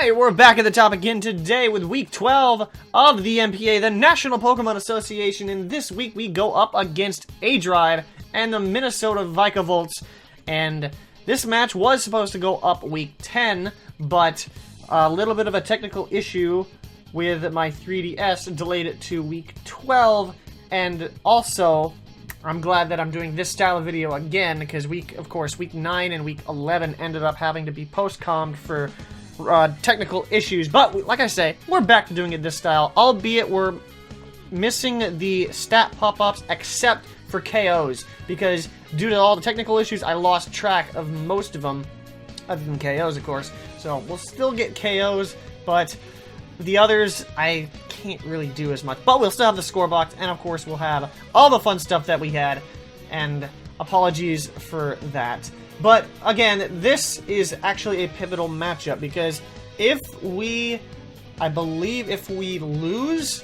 Hey, we're back at the top again today with week 12 of the NPA, the National Pokemon Association, and this week we go up against aDrive and the Minnesota Vikavolts, and this match was supposed to go up week 10, but a little bit of a technical issue with my 3DS delayed it to week 12, and also I'm glad that I'm doing this style of video again, because week 9 and week 11 ended up having to be post-commed for technical issues, but like I say, we're back to doing it this style, albeit we're missing the stat pop-ups except for KOs, because due to all the technical issues, I lost track of most of them, other than KOs, of course, so we'll still get KOs, but the others, I can't really do as much, but we'll still have the score box, and of course, we'll have all the fun stuff that we had, and apologies for that. But, again, this is actually a pivotal matchup, because I believe if we lose,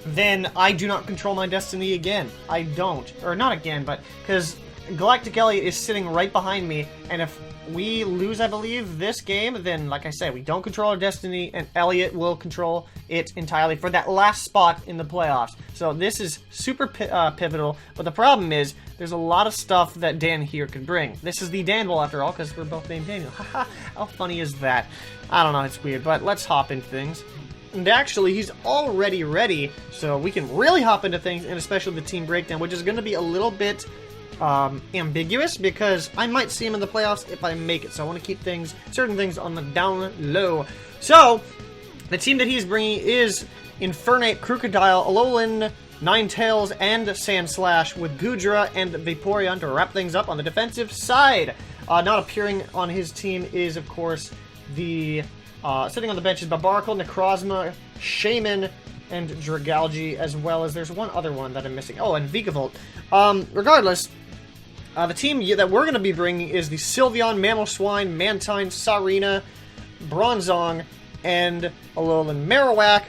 then I do not control my destiny again. I don't. Or not again, but because Galactic Elliot is sitting right behind me, and if we lose, I believe, this game, then, like I said, we don't control our destiny, and Elliot will control it entirely for that last spot in the playoffs. So this is super pivotal, but the problem is, there's a lot of stuff that Dan here can bring. This is the Danville, after all, because we're both named Daniel. Haha, how funny is that? I don't know, it's weird, but let's hop into things. And actually, he's already ready, so we can really hop into things, and especially the team breakdown, which is going to be a little bit ambiguous, because I might see him in the playoffs if I make it, so I want to keep certain things on the down low. So, the team that he's bringing is Infernape, Crocodile, Alolan, Ninetales, and Sandslash, with Goodra and Vaporeon to wrap things up on the defensive side. Not appearing on his team is, of course, the sitting on the bench is Barbaracle, Necrozma, Shaman, and Dragalge, as well as there's one other one that I'm missing. Oh, and Vikavolt. Regardless, the team that we're going to be bringing is the Sylveon, Mamoswine, Mantine, Sarina, Bronzong, and Alolan Marowak.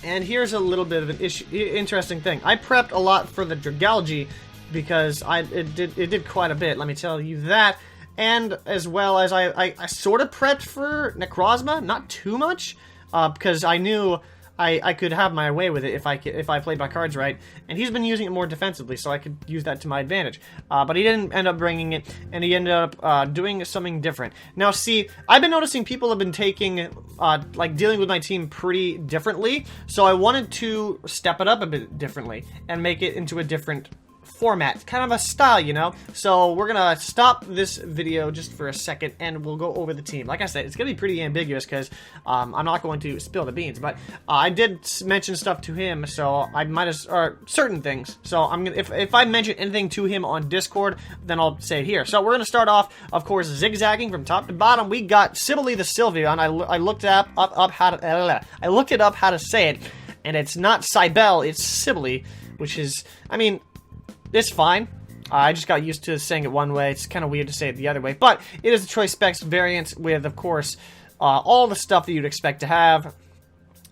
And here's a little bit of an interesting thing. I prepped a lot for the Dragalge because it did quite a bit, let me tell you that. And as well as I sort of prepped for Necrozma, not too much, because I knew I could have my way with it if I played my cards right, and he's been using it more defensively, so I could use that to my advantage. But he didn't end up bringing it, and he ended up doing something different. Now, see, I've been noticing people have been taking, dealing with my team pretty differently, so I wanted to step it up a bit differently and make it into a different format, kind of a style, you know? So we're gonna stop this video just for a second and we'll go over the team. Like I said, it's gonna be pretty ambiguous because I'm not going to spill the beans, but I did mention stuff to him, so I might have, or certain things. So I'm gonna, if I mention anything to him on Discord, then I'll say it here. So we're gonna start off, of course, zigzagging from top to bottom. We got Sibylle the Sylveon. I looked up how to say it, and it's not Cybele, it's Sibylle, which is, I mean, it's fine. I just got used to saying it one way. It's kind of weird to say it the other way. But it is a Choice Specs variant with, of course, all the stuff that you'd expect to have.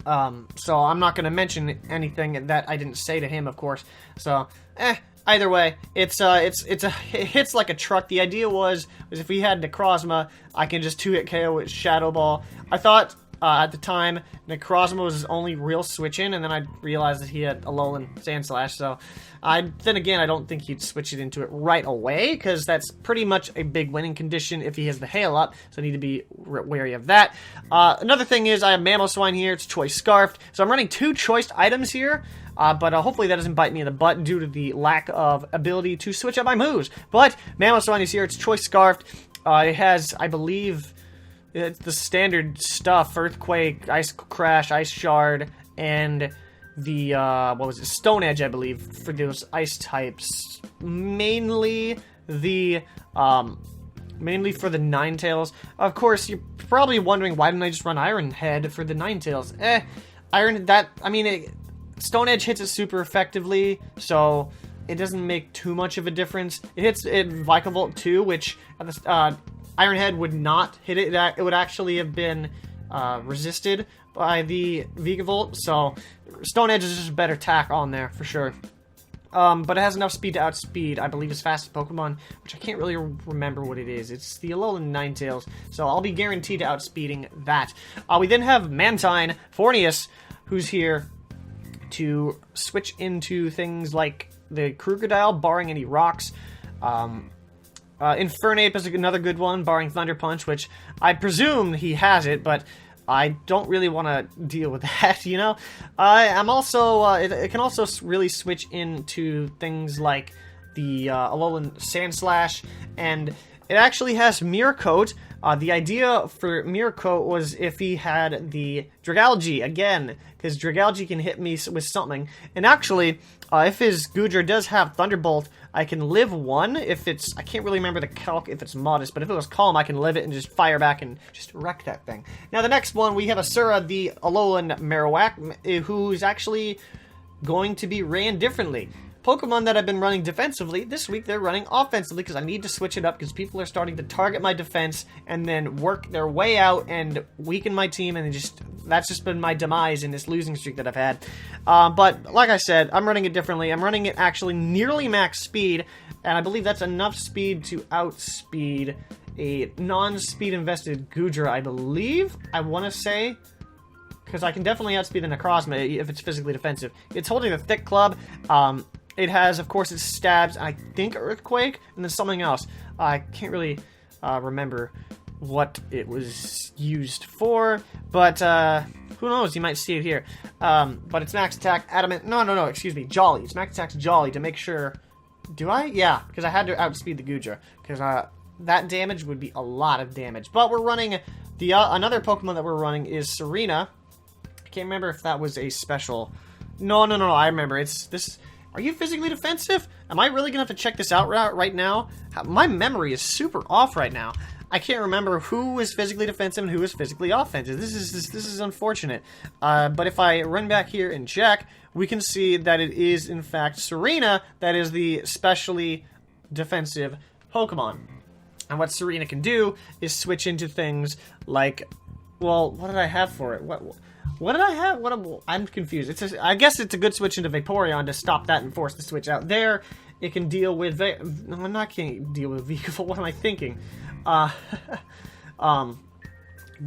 So I'm not going to mention anything that I didn't say to him, of course. So, either way, it hits like a truck. The idea was if we had Necrozma, I can just 2-hit KO with Shadow Ball. I thought at the time, Necrozma was his only real switch-in, and then I realized that he had Alolan Sandslash, so then again, I don't think he'd switch it into it right away, because that's pretty much a big winning condition if he has the Hail up, so I need to be wary of that. Another thing is, I have Mamoswine here, it's Choice Scarfed, so I'm running 2 choiced items here, but hopefully that doesn't bite me in the butt due to the lack of ability to switch up my moves. But Mamoswine is here, it's Choice Scarfed, it has, I believe, it's the standard stuff: Earthquake, Ice Crash, Ice Shard, and the, Stone Edge, I believe, for those ice types. Mainly for the Ninetales. Of course, you're probably wondering, why didn't I just run Iron Head for the Ninetales? Stone Edge hits it super effectively, so it doesn't make too much of a difference. It hits it Vikavolt too, which, Iron Head would not hit it. It would actually have been resisted by the Vikavolt, so Stone Edge is just a better tack on there, for sure. but it has enough speed to outspeed, I believe, his fastest Pokemon, which I can't really remember what it is. It's the Alolan Ninetales, so I'll be guaranteed to outspeeding that. We then have Mantine, Forneus, who's here to switch into things like the Krookodile, barring any rocks. Infernape is another good one, barring Thunder Punch, which I presume he has it, but I don't really want to deal with that, you know? I'm also, it can also really switch into things like the Alolan Sandslash, and it actually has Mirror Coat. The idea for Mirror Coat was if he had the Dragalge, again, because Dragalge can hit me with something. And actually, if his Goodra does have Thunderbolt, I can live one if it's, I can't really remember the calc if it's modest, but if it was calm, I can live it and just fire back and just wreck that thing. Now, the next one, we have Asura, the Alolan Marowak, who's actually going to be ran differently. Pokemon that I've been running defensively, this week they're running offensively because I need to switch it up because people are starting to target my defense and then work their way out and weaken my team, and that's just been my demise in this losing streak that I've had. But like I said, I'm running it differently. I'm running it actually nearly max speed, and I believe that's enough speed to outspeed a non-speed invested Goodra, I believe. I want to say, because I can definitely outspeed the Necrozma if it's physically defensive. It's holding a thick club. It has, of course, its stabs, and I think Earthquake, and then something else. I can't really remember what it was used for, but who knows? You might see it here. But it's max attack, adamant. No, excuse me, Jolly. It's max attack's Jolly to make sure. Do I? Yeah, because I had to outspeed the Goodra, because that damage would be a lot of damage. But we're running the another Pokemon that we're running is Serena. I can't remember if that was a special. No. I remember. It's this. Are you physically defensive? Am I really going to have to check this out right now? My memory is super off right now. I can't remember who is physically defensive and who is physically offensive. This is unfortunate. But if I run back here and check, we can see that it is, in fact, Serena that is the specially defensive Pokemon. And what Serena can do is switch into things like, well, what did I have for it? What did I have? I'm confused. I guess it's a good switch into Vaporeon to stop that and force the switch out there. It can deal with... No, I'm not going to deal with Vikavolt. What am I thinking? Goodra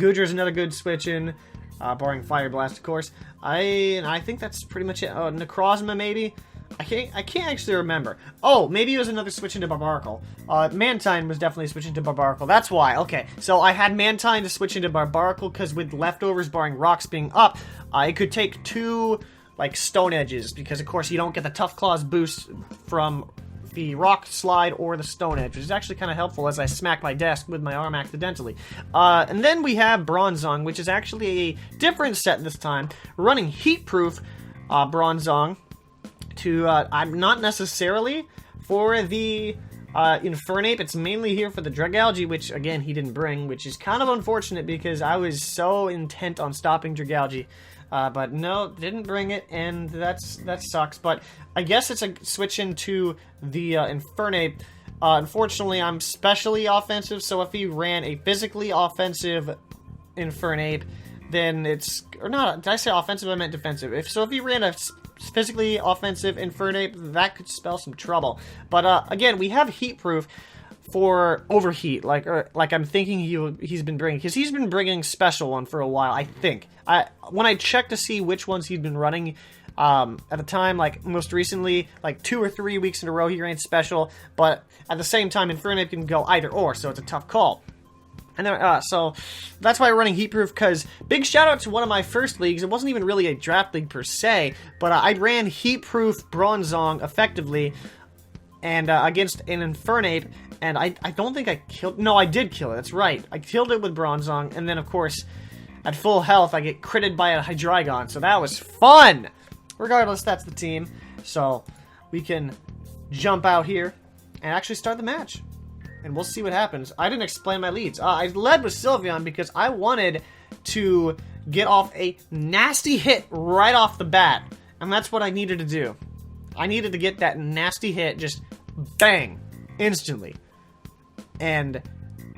is another good switch in, barring Fire Blast, of course. I think that's pretty much it. Oh, Necrozma, maybe? I can't actually remember. Oh, maybe it was another switch into Barbaracle. Mantine was definitely switching to Barbaracle. That's why. Okay, so I had Mantine to switch into Barbaracle because with leftovers, barring rocks being up, I could take two, like, Stone Edges because, of course, you don't get the Tough Claws boost from the Rock Slide or the Stone Edge, which is actually kind of helpful as I smack my desk with my arm accidentally. And then we have Bronzong, which is actually a different set this time. We're running Heat-Proof Bronzong. I'm not necessarily for the Infernape. It's mainly here for the Dragalge, which, again, he didn't bring, which is kind of unfortunate because I was so intent on stopping Dragalge. But no, didn't bring it, and that sucks. But I guess it's a switch into the Infernape. Unfortunately, I'm specially offensive, so if he ran a physically offensive Infernape, then it's... Or not, did I say offensive? I meant defensive. If he ran a physically offensive Infernape, that could spell some trouble. But again, we have Heat-Proof for Overheat, like I'm thinking he's been bringing, because he's been bringing Special One for a while, I think. When I checked to see which ones he'd been running at the time, like most recently, like 2 or 3 weeks in a row, he ran Special, but at the same time, Infernape can go either or, so it's a tough call. And then, so that's why we're running Heat-Proof, because big shout out to one of my first leagues. It wasn't even really a draft league per se, but I ran Heat-Proof Bronzong effectively and against an Infernape, and I don't think I killed... No, I did kill it, that's right. I killed it with Bronzong, and then, of course, at full health, I get critted by a Hydreigon, so that was fun! Regardless, that's the team, so we can jump out here and actually start the match. And we'll see what happens. I didn't explain my leads. I led with Sylveon because I wanted to get off a nasty hit right off the bat. And that's what I needed to do. I needed to get that nasty hit, just bang, instantly. And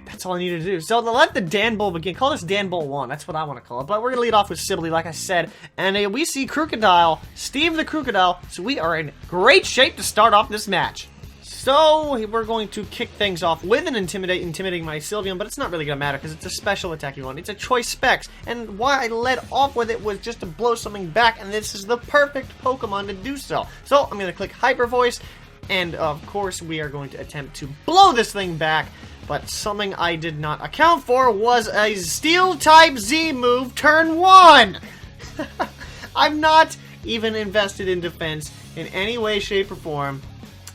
that's all I need to do. So let the Dan Bowl begin. Call this Dan Bowl 1. That's what I want to call it. But we're going to lead off with Sibley, like I said. And we see Crocodile, Steve the Crocodile. So we are in great shape to start off this match. So we're going to kick things off with an intimidating my Sylveon, but it's not really going to matter because it's a special attacking one. It's a choice specs, and why I led off with it was just to blow something back, and this is the perfect Pokemon to do so. So I'm going to click Hyper Voice, and of course we are going to attempt to blow this thing back, but something I did not account for was a Steel-type Z move turn 1! I'm not even invested in defense in any way, shape, or form.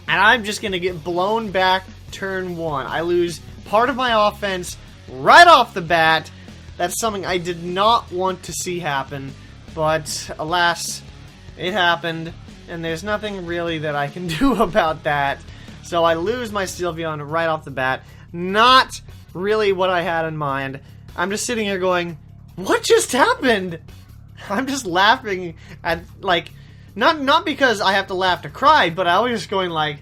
And I'm just going to get blown back turn 1. I lose part of my offense right off the bat. That's something I did not want to see happen. But, alas, it happened. And there's nothing really that I can do about that. So I lose my Sylveon right off the bat. Not really what I had in mind. I'm just sitting here going, what just happened? I'm just laughing at, like... Not because I have to laugh to cry, but I was just going like,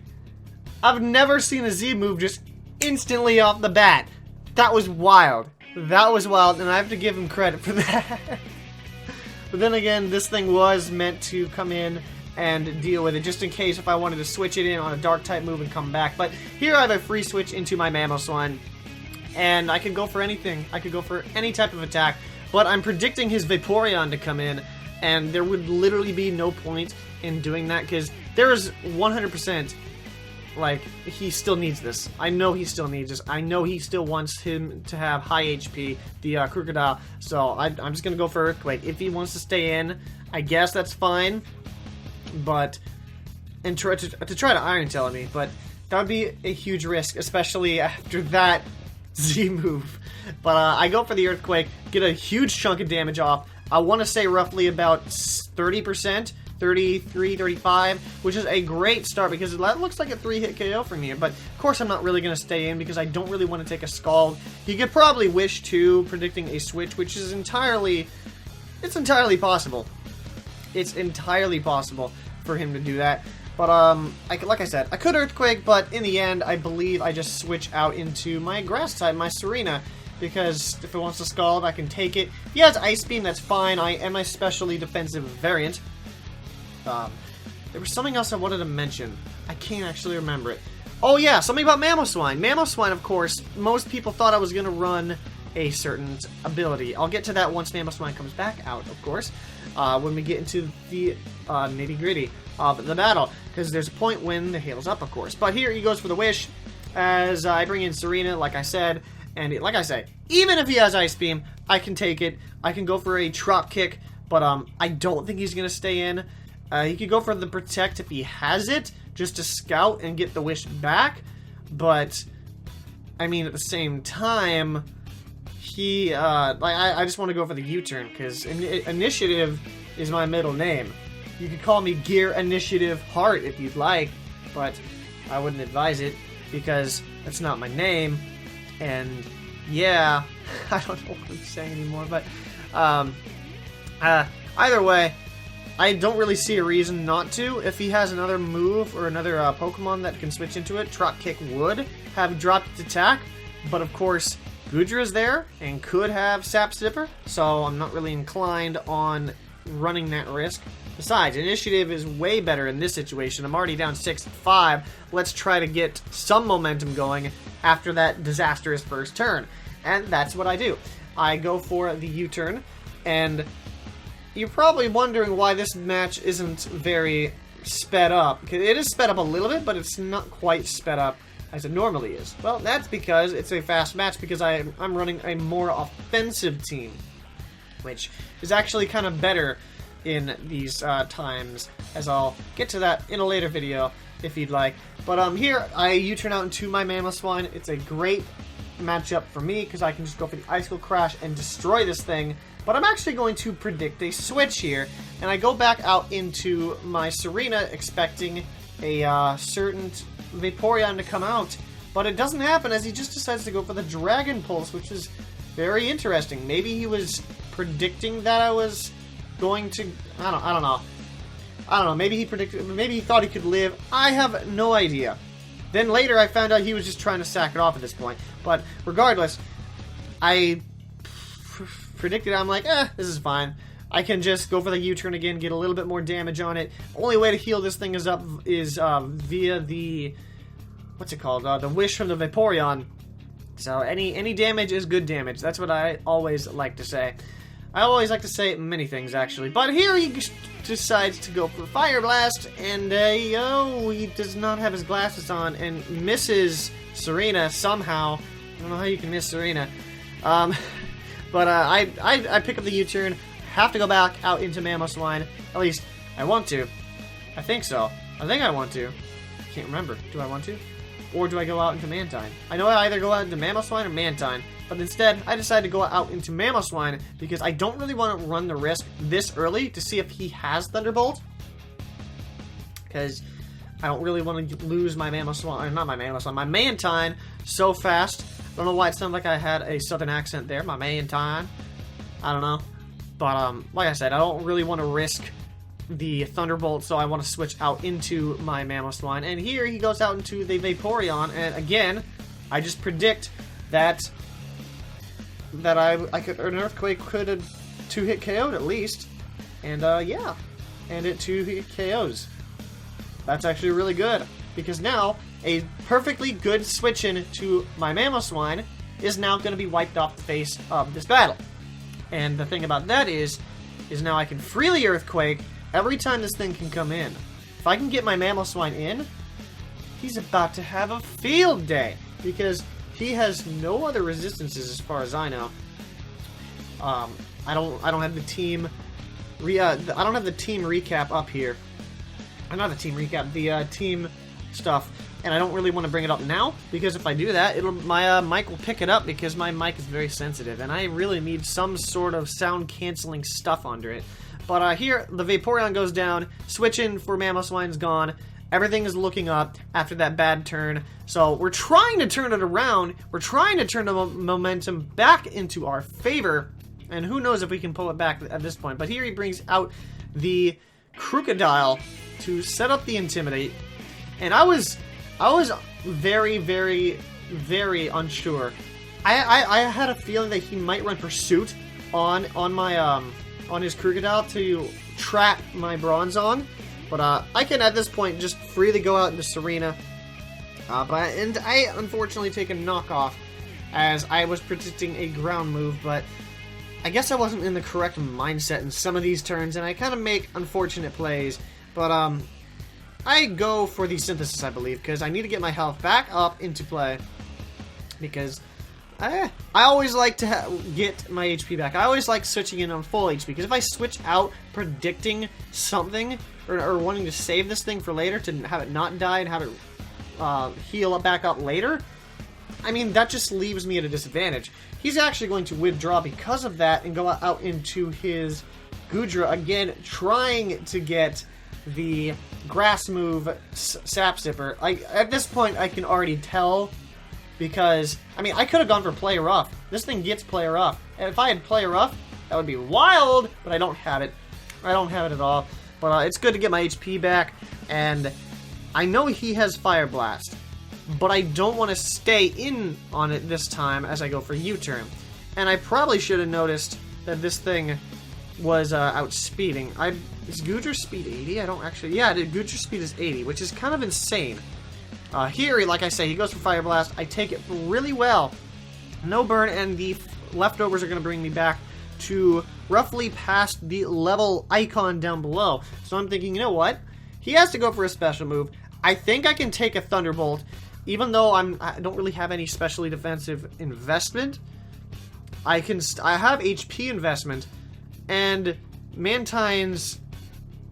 I've never seen a Z move just instantly off the bat. That was wild. That was wild, and I have to give him credit for that. But then again, this thing was meant to come in and deal with it, just in case if I wanted to switch it in on a Dark-type move and come back. But here I have a free switch into my Mamoswine, and I could go for anything. I could go for any type of attack, but I'm predicting his Vaporeon to come in, and there would literally be no point in doing that, because there is 100%, like, he still needs this. I know he still needs this. I know he still wants him to have high HP, the Crocodile, so I'm just going to go for Earthquake. If he wants to stay in, I guess that's fine, but, and try to Iron Tail me, but that would be a huge risk, especially after that Z move. But I go for the Earthquake, get a huge chunk of damage off. I want to say roughly about 30%, 33, 35, which is a great start because that looks like a 3-hit KO for me. But of course I'm not really going to stay in because I don't really want to take a Scald. He could probably wish to, predicting a switch, which is entirely possible. It's entirely possible for him to do that. But like I said, I could Earthquake, but in the end I believe I just switch out into my Grass type, my Serena. Because if it wants to Scald, I can take it. If he has Ice Beam, that's fine. I am a specially defensive variant. There was something else I wanted to mention. I can't actually remember it. Oh yeah, something about Mamoswine. Mamoswine, of course, most people thought I was going to run a certain ability. I'll get to that once Mamoswine comes back out, of course. When we get into the nitty-gritty of the battle. Because there's a point when the hail's up, of course. But here he goes for the Wish. As I bring in Serena, like I said. And like I say, even if he has Ice Beam, I can take it. I can go for a Drop Kick, but I don't think he's going to stay in. He could go for the Protect if he has it, just to scout and get the Wish back. But, I mean, at the same time, he, I just want to go for the U-turn, because Initiative is my middle name. You could call me Gear Initiative Heart if you'd like, but I wouldn't advise it, because that's not my name. And yeah, I don't know what I'm saying anymore, but either way, I don't really see a reason not to. If he has another move or another Pokemon that can switch into it, Drop Kick would have dropped its attack, but of course, Goodra's there and could have Sap Sipper, so I'm not really inclined on running that risk. Besides, Initiative is way better in this situation. I'm already down 6-5. Let's try to get some momentum going after that disastrous first turn. And that's what I do. I go for the U-turn, and you're probably wondering why this match isn't very sped up. It is sped up a little bit, but it's not quite sped up as it normally is. Well, that's because it's a fast match because I'm running a more offensive team, which is actually kind of better in these times, as I'll get to that in a later video if you'd like. But here I U-turn out into my Mamoswine. It's a great matchup for me because I can just go for the Icicle Crash and destroy this thing. But I'm actually going to predict a switch here, and I go back out into my Serena expecting a certain Vaporeon to come out, but it doesn't happen as he just decides to go for the Dragon Pulse, which is very interesting. Maybe he was predicting that I was going to, I don't know. Maybe he predicted, maybe he thought he could live. I have no idea. Then later I found out he was just trying to sack it off at this point. But regardless, I predicted, I'm like, this is fine. I can just go for the U-turn again, get a little bit more damage on it. Only way to heal this thing is via the, what's it called? The wish from the Vaporeon. So any damage is good damage. That's what I always like to say. I always like to say many things, actually. But here he decides to go for Fire Blast, and he does not have his glasses on and misses Serena somehow. I don't know how you can miss Serena. But I pick up the U-turn. Have to go back out into Mamoswine. At least, I want to. I think so. I think I want to. I can't remember. Do I want to? Or do I go out into Mantine? I know I either go out into Mamoswine or Mantine. But instead, I decided to go out into Mamoswine because I don't really want to run the risk this early to see if he has Thunderbolt. Because I don't really want to lose my Mamoswine, or not my Mamoswine, my Mantine so fast. I don't know why it sounded like I had a southern accent there, my Mantine. I don't know. But, like I said, I don't really want to risk the Thunderbolt, so I want to switch out into my Mamoswine. And here he goes out into the Vaporeon, and again, I just predict that I could, an Earthquake could have 2-hit KO'd at least. And, yeah. And it 2-hit KOs. That's actually really good, because now a perfectly good switch in to my Mamoswine is now going to be wiped off the face of this battle. And the thing about that is now I can freely Earthquake every time this thing can come in. If I can get my Mamoswine in, he's about to have a field day, because he has no other resistances as far as I know. I don't have the team I don't have the team recap up here. Not the team recap, the team stuff. And I don't really want to bring it up now, because if I do that, my mic will pick it up, because my mic is very sensitive, and I really need some sort of sound-canceling stuff under it. But here, the Vaporeon goes down, switch in for Mamoswine's gone, everything is looking up after that bad turn, so we're trying to turn it around, we're trying to turn the momentum back into our favor, and who knows if we can pull it back at this point. But here he brings out the Crocodile to set up the Intimidate, and I was very, very, very unsure. I had a feeling that he might run Pursuit on his Crocodile to trap my Bronzong, but I can at this point just freely go out into Serena. And I unfortunately take a knockoff, as I was predicting a ground move, but I guess I wasn't in the correct mindset in some of these turns, and I kind of make unfortunate plays. But I go for the Synthesis, I believe, because I need to get my health back up into play, because I always like to get my HP back. I always like switching in on full HP, because if I switch out predicting something, or wanting to save this thing for later, to have it not die and have it heal back up later, I mean, that just leaves me at a disadvantage. He's actually going to withdraw because of that and go out into his Goodra, again, trying to get the grass move Sap Sipper. At this point, I can already tell, because, I mean, I could have gone for Play Rough. This thing gets Play Rough. And if I had Play Rough, that would be wild, but I don't have it. I don't have it at all. But it's good to get my HP back, and I know he has Fire Blast, but I don't want to stay in on it this time as I go for U-turn. And I probably should have noticed that this thing was outspeeding. Is Goodra speed 80? I don't actually... Yeah, Goodra speed is 80, which is kind of insane. Here, like I say, he goes for Fire Blast. I take it really well. No burn, and the leftovers are going to bring me back to roughly past the level icon down below. So I'm thinking, you know what? He has to go for a special move. I think I can take a Thunderbolt, even though I don't really have any specially defensive investment. I have HP investment, and Mantine's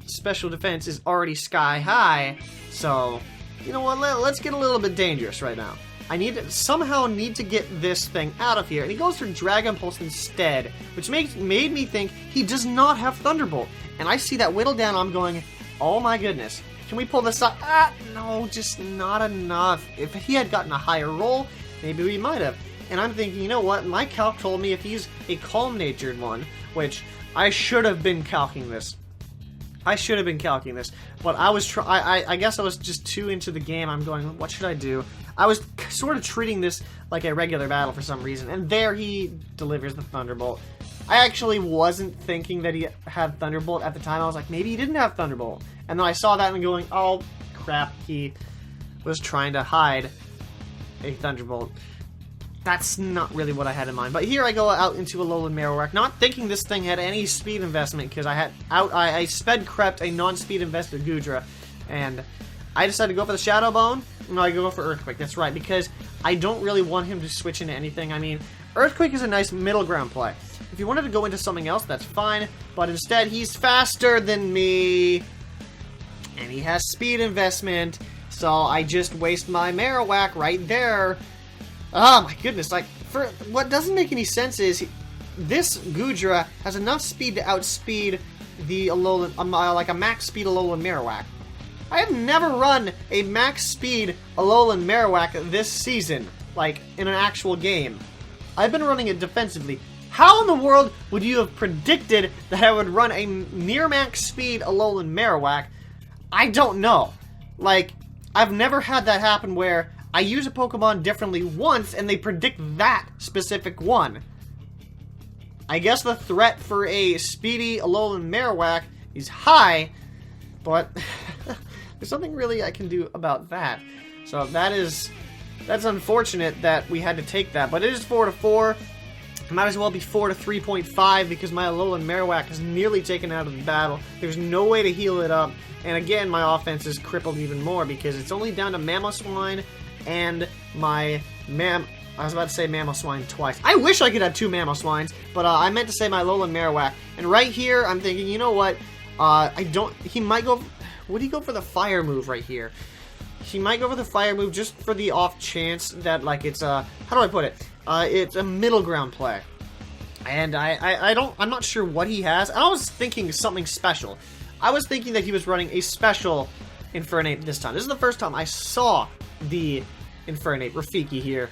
special defense is already sky high, so you know what, let's get a little bit dangerous right now. I somehow need to get this thing out of here, and he goes for Dragon Pulse instead, which made me think he does not have Thunderbolt. And I see that whittle down, I'm going, oh my goodness, can we pull this off? No, just not enough. If he had gotten a higher roll, maybe we might have. And I'm thinking, you know what, my calc told me if he's a calm-natured one, which I should have been calcing this. I should have been calculating this, but I was I guess I was just too into the game. I'm going, what should I do? I was sort of treating this like a regular battle for some reason, and there he delivers the Thunderbolt. I actually wasn't thinking that he had Thunderbolt at the time. I was like, maybe he didn't have Thunderbolt. And then I saw that and going, oh, crap, he was trying to hide a Thunderbolt. That's not really what I had in mind. But here I go out into a Alolan Marowak, not thinking this thing had any speed investment, because I sped crept a non-speed invested Goodra, and I decided to go for the Shadow Bone. No, I go for Earthquake, that's right, because I don't really want him to switch into anything. I mean, Earthquake is a nice middle ground play. If you wanted to go into something else, that's fine, but instead he's faster than me, and he has speed investment, so I just waste my Marowak right there. Oh my goodness, like, for what doesn't make any sense is this Goodra has enough speed to outspeed the Alolan, like a max speed Alolan Marowak. I have never run a max speed Alolan Marowak this season, like, in an actual game. I've been running it defensively. How in the world would you have predicted that I would run a near max speed Alolan Marowak? I don't know. Like, I've never had that happen where I use a Pokemon differently once and they predict that specific one. I guess the threat for a speedy Alolan Marowak is high, but there's something really I can do about that. So that's unfortunate that we had to take that, but it is 4-4. It might as well be 4-3.5 because my Alolan Marowak is nearly taken out of the battle. There's no way to heal it up, and again, my offense is crippled even more because it's only down to Mamoswine and my I was about to say Mamoswine twice. I wish I could have two Mamoswines, but I meant to say my Alolan Marowak. And right here, I'm thinking, you know what? He might go. Would he go for the fire move right here? He might go for the fire move just for the off chance that, like, it's a, how do I put it? It's a middle ground play. And I'm not sure what he has. I was thinking something special. I was thinking that he was running a special Infernape this time. This is the first time I saw the Infernape Rafiki here.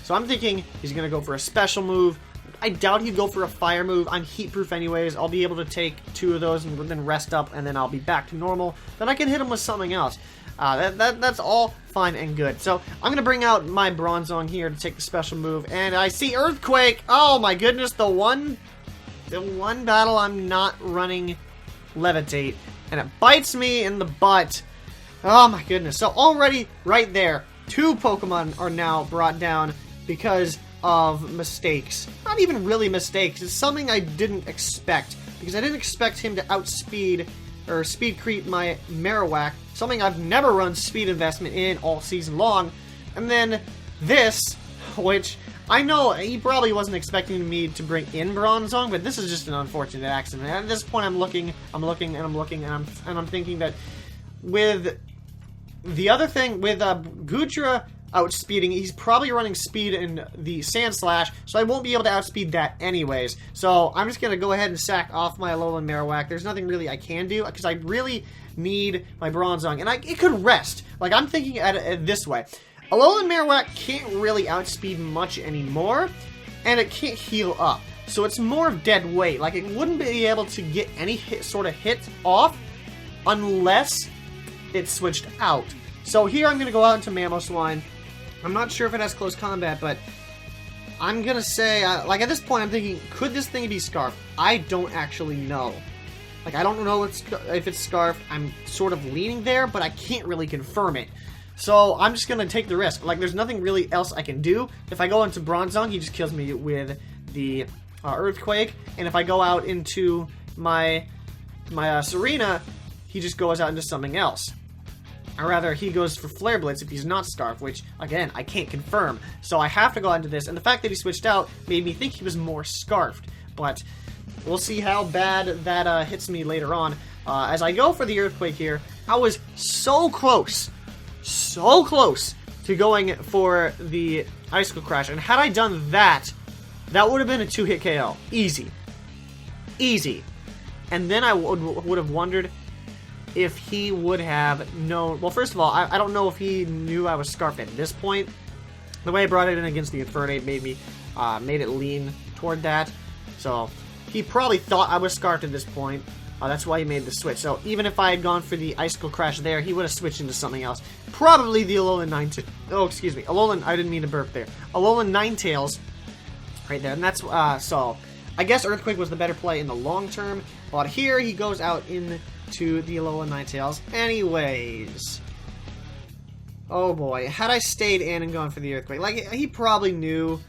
So I'm thinking he's going to go for a special move. I doubt he'd go for a fire move. I'm heat proof anyways. I'll be able to take two of those and then rest up, and then I'll be back to normal. Then I can hit him with something else. That's all fine and good. So I'm going to bring out my Bronzong here to take the special move, and I see Earthquake. Oh my goodness, the one battle I'm not running Levitate, and it bites me in the butt. Oh my goodness. So already right there, two Pokemon are now brought down because of mistakes. Not even really mistakes. It's something I didn't expect, because I didn't expect him to outspeed or speed creep my Marowak, something I've never run speed investment in all season long. And then this, which I know he probably wasn't expecting me to bring in Bronzong, but this is just an unfortunate accident. At this point, I'm looking, and I'm thinking that with the other thing, with Goodra outspeeding, he's probably running speed in the Sand Slash, so I won't be able to outspeed that anyways. So I'm just going to go ahead and sack off my Alolan Marowak. There's nothing really I can do, because I really need my Bronzong, and it could rest. Like, I'm thinking at it this way. Alolan Marowak can't really outspeed much anymore, and it can't heal up. So it's more of dead weight. Like, it wouldn't be able to get any sort of hit off unless it switched out. So here I'm going to go out into Mamoswine. I'm not sure if it has close combat, but I'm going to say, like, at this point I'm thinking, could this thing be Scarfed? I don't actually know. Like, I don't know if it's Scarfed. I'm sort of leaning there, but I can't really confirm it. So I'm just going to take the risk. Like, there's nothing really else I can do. If I go into Bronzong, he just kills me with the Earthquake. And if I go out into my Serena, he just goes out into something else. Or rather, he goes for Flare Blitz if he's not Scarf, which, again, I can't confirm. So I have to go into this, and the fact that he switched out made me think he was more Scarfed. But we'll see how bad that hits me later on. As I go for the Earthquake here, I was so close to going for the Icicle Crash. And had I done that, that would have been a 2-hit KO. Easy. Easy. And then I would have wondered if he would have known. Well, first of all, I don't know if he knew I was Scarfed at this point. The way I brought it in against the Infernape made it lean toward that. So he probably thought I was Scarfed at this point. That's why he made the switch. So even if I had gone for the Icicle Crash there, he would have switched into something else. Probably the Alolan Ninetales. Oh, excuse me. Alolan, I didn't mean to burp there. Alolan Ninetales. Right there. And that's, so I guess Earthquake was the better play in the long term. But here he goes out into the Alolan Ninetales. Anyways. Oh boy. Had I stayed in and gone for the Earthquake, like, he probably knew.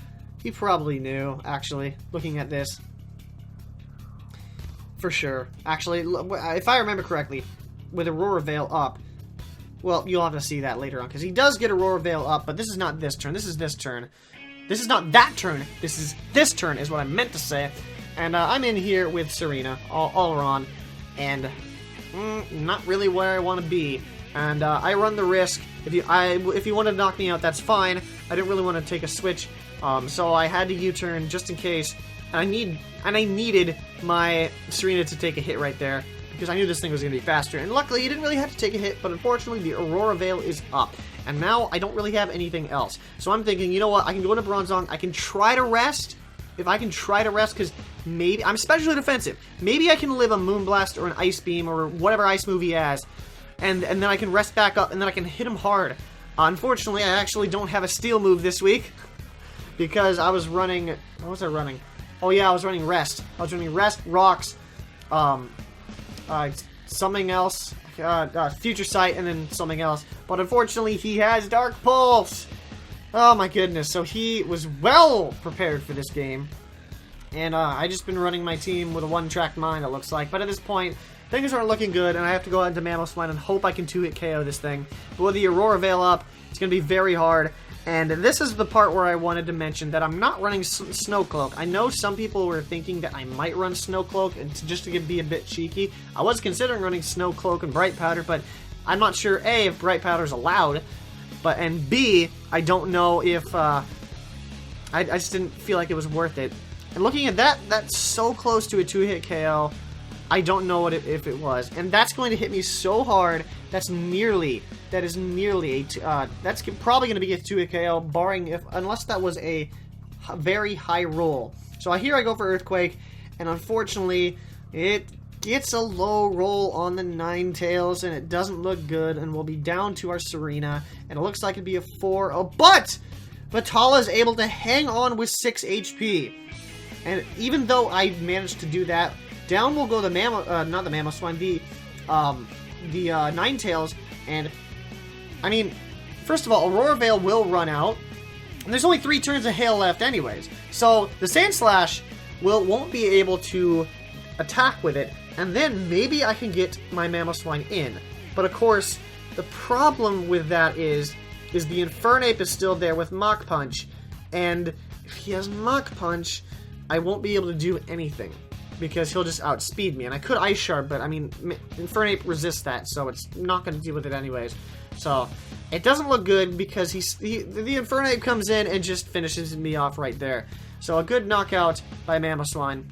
He probably knew, actually, looking at this. For sure. Actually, if I remember correctly, with Aurora Veil up, well, you'll have to see that later on, because he does get Aurora Veil up, but this is not this turn. This is this turn. This is not that turn. This is this turn, is what I meant to say. And I'm in here with Serena, Alraune, and not really where I want to be. And I run the risk. If you want to knock me out, that's fine. I didn't really want to take a switch, so I had to U-turn just in case. And I needed my Serena to take a hit right there, because I knew this thing was going to be faster. And luckily, he didn't really have to take a hit, but unfortunately, the Aurora Veil is up. And now, I don't really have anything else. So I'm thinking, you know what, I can go into Bronzong, I can try to rest. If I can try to rest, because maybe, I'm especially defensive. Maybe I can live a Moonblast or an Ice Beam or whatever Ice move he has. And then I can rest back up, and then I can hit him hard. Unfortunately, I actually don't have a Steel move this week. Because I was running, what was I running? Oh yeah, I was running Rest. I was running Rest, Rocks, something else, Future Sight, and then something else. But unfortunately, he has Dark Pulse! Oh my goodness, so he was well prepared for this game. And I just been running my team with a one-track mind, it looks like. But at this point, things aren't looking good, and I have to go out into Mamoswine and hope I can 2-hit KO this thing. But with the Aurora Veil up, it's going to be very hard. And this is the part where I wanted to mention that I'm not running Snow Cloak. I know some people were thinking that I might run Snow Cloak and just to be a bit cheeky. I was considering running Snow Cloak and Bright Powder, but I'm not sure, A, if Bright Powder is allowed, and B, I don't know if, I just didn't feel like it was worth it. And looking at that, that's so close to a 2-hit KO, I don't know if it was. And that's going to hit me so hard, that's probably going to be a 2-hit KO, unless that was a very high roll. So here I go for Earthquake, and unfortunately, it gets a low roll on the Ninetales, and it doesn't look good, and we'll be down to our Serena, and it looks like it'd be a 4-0, but Vitala is able to hang on with 6 HP. And even though I managed to do that, down will go the Mamoswine, the Ninetales, and I mean, first of all, Aurora Veil will run out, and there's only 3 turns of Hail left anyways, so the Sand Slash won't be able to attack with it, and then maybe I can get my Mamoswine in. But of course, the problem with that is the Infernape is still there with Mach Punch, and if he has Mach Punch, I won't be able to do anything, because he'll just outspeed me. And I could Ice Shard, but I mean, Infernape resists that, so it's not going to deal with it anyways. So, it doesn't look good, because the Infernape comes in and just finishes me off right there. So a good knockout by Mamoswine,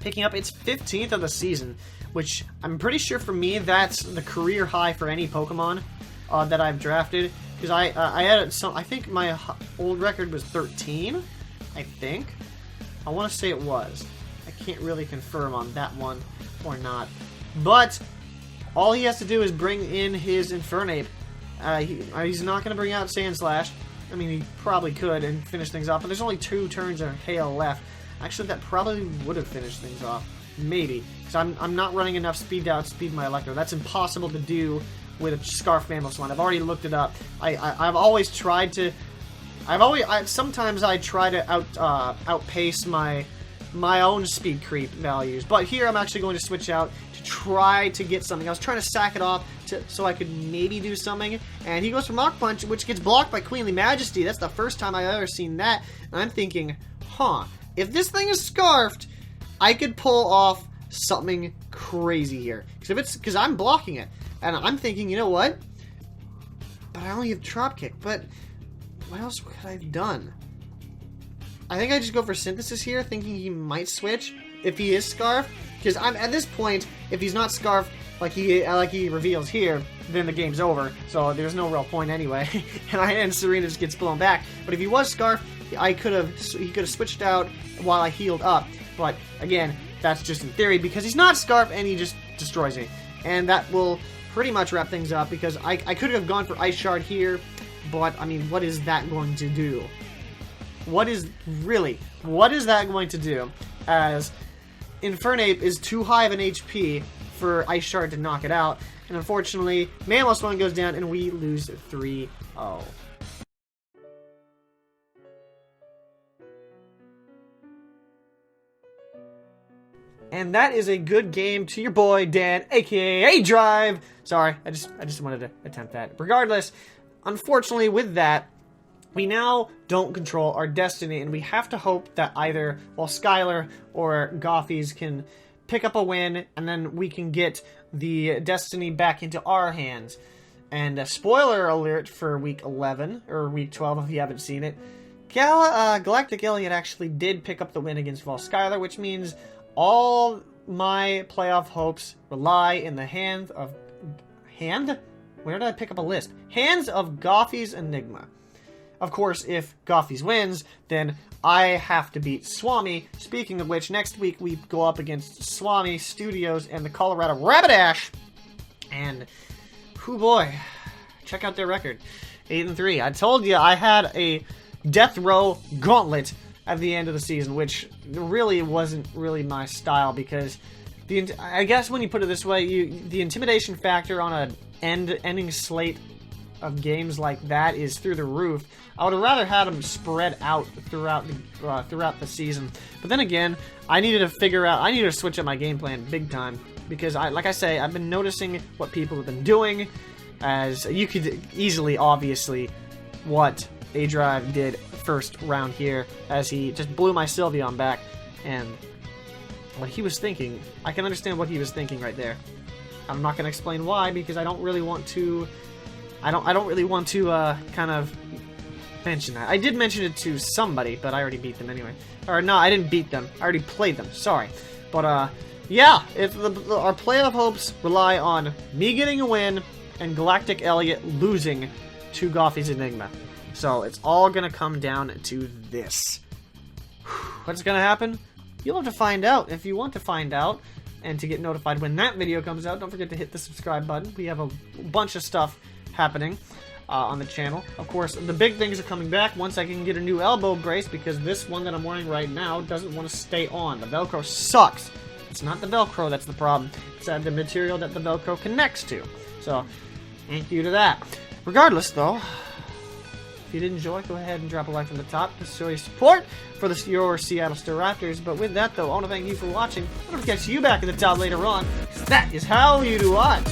picking up its 15th of the season, which I'm pretty sure for me, that's the career high for any Pokemon that I've drafted. Because I had I think my old record was 13, I think. I want to say it was. I can't really confirm on that one or not. But all he has to do is bring in his Infernape. He's not going to bring out Sand Slash. I mean, he probably could and finish things off, but there's only 2 turns of Hail left. Actually, that probably would have finished things off. Maybe. Because I'm not running enough speed to outspeed my Electro. That's impossible to do with a Scarf Mamoswine. I've already looked it up. I've always tried to... sometimes I try to outpace my own speed creep values. But here I'm actually going to switch out to try to get something. I was trying to sack it off so I could maybe do something. And he goes for Mach Punch, which gets blocked by Queenly Majesty. That's the first time I've ever seen that. And I'm thinking, if this thing is Scarfed, I could pull off something crazy here. Because I'm blocking it. And I'm thinking, you know what? But I only have Drop Kick. But what else could I have done? I think I just go for Synthesis here, thinking he might switch if he is Scarf. Because I'm at this point, if he's not Scarf like he reveals here, then the game's over. So there's no real point anyway. and Serena just gets blown back. But if he was Scarf, he could have switched out while I healed up. But again, that's just in theory, because he's not Scarf and he just destroys me. And that will pretty much wrap things up, because I could have gone for Ice Shard here, but, I mean, what is that going to do? What is that going to do? As Infernape is too high of an HP for Ice Shard to knock it out, and unfortunately, Mammoth One goes down and we lose 3-0. And that is a good game to your boy Dan, aka aDrive. Sorry, I just wanted to attempt that. Regardless, unfortunately with that, we now don't control our destiny, and we have to hope that either, well, Skylar or Gothies can pick up a win, and then we can get the destiny back into our hands. And a spoiler alert for Week 11, or Week 12 if you haven't seen it, Galactic Elliot actually did pick up the win against Skylar, which means all my playoff hopes rely in the hands of... Where did I pick up a list? Hands of Gothies Enigma. Of course, if Gothies wins, then I have to beat Swami. Speaking of which, next week we go up against Swami Studios and the Colorado Rapidash. And, whoo boy, check out their record. 8-3. I told you I had a death row gauntlet at the end of the season, which really wasn't really my style, because I guess when you put it this way, the intimidation factor on a ending slate of games like that is through the roof. I would have rather had them spread out throughout the season. But then again, I needed to switch up my game plan big time, because like I say, I've been noticing what people have been doing, as you could easily, obviously, what aDrive did first round here, as he just blew my Sylveon back, and what he was thinking, I can understand what he was thinking right there. I'm not going to explain why, because I don't really want to kind of mention that. I did mention it to somebody, but I already beat them anyway. Or no, I didn't beat them. I already played them. Sorry. But yeah, if our playoff hopes rely on me getting a win and Galactic Elliot losing to Gothies Enigma. So it's all gonna come down to this. What's gonna happen? You'll have to find out if you want to find out. And to get notified when that video comes out, don't forget to hit the subscribe button. We have a bunch of stuff happening on the channel. Of course, the big things are coming back once I can get a new elbow brace, because this one that I'm wearing right now doesn't want to stay on. The Velcro sucks. It's not the Velcro that's the problem. It's the material that the Velcro connects to. So, thank you to that. Regardless, though, if you did enjoy, go ahead and drop a like from the top to show your support for your Seattle Staraptors. But with that, though, I want to thank you for watching. I'm going to catch you back at the top later on, because that is how you do what.